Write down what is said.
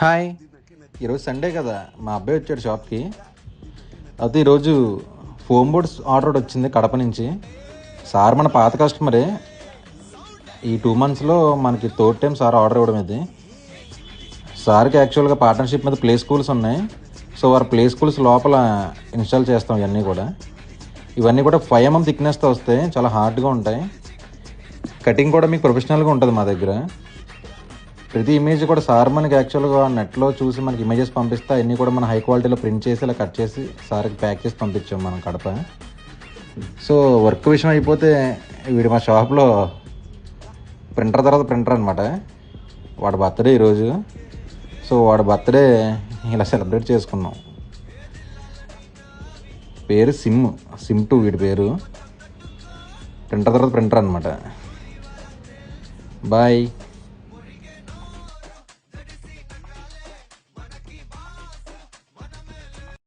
Hi. ఈరోజు Sunday కదా, మా అబ్బాయి వచ్చాడు షాప్కి. అయితే ఈరోజు ఫోమ్ బోర్డ్స్ ఆర్డర్ వచ్చింది కడప నుంచి. సార్ మన పాత కస్టమరే. ఈ 2 monthsలో మనకి థర్డ్ టైం సార్ ఆర్డర్ ఇవ్వడం ఇది. సార్కి యాక్చువల్గా పార్ట్నర్షిప్ మీద ప్లే స్కూల్స్ ఉన్నాయి. సో వారు ప్లే స్కూల్స్ లోపల ఇన్స్టాల్ చేస్తాం. ఇవన్నీ కూడా 5mm థిక్నెస్తో వస్తాయి. చాలా హార్డ్గా ఉంటాయి. కటింగ్ కూడా మీకు ప్రొఫెషనల్గా ఉంటుంది మా దగ్గర. ప్రతి ఇమేజ్ కూడా సార్ మనకి యాక్చువల్గా నెట్లో చూసి మనకి ఇమేజెస్ పంపిస్తే అన్నీ కూడా మన హై క్వాలిటీలో ప్రింట్ చేసి ఇలా కట్ చేసి సార్కి ప్యాక్ చేసి పంపించాం మనం కడప. సో వర్క్ విషయం అయిపోతే వీడు మా షాప్లో ప్రింటర్ తర్వాత ప్రింటర్ అనమాట. వాడి బర్త్డే ఈరోజు. సో వాడి బర్త్డే ఇలా సెలబ్రేట్ చేసుకున్నాం. పేరు సిమ్ 2 వీడి పేరు. ప్రింటర్ తర్వాత ప్రింటర్ అనమాట. బాయ్.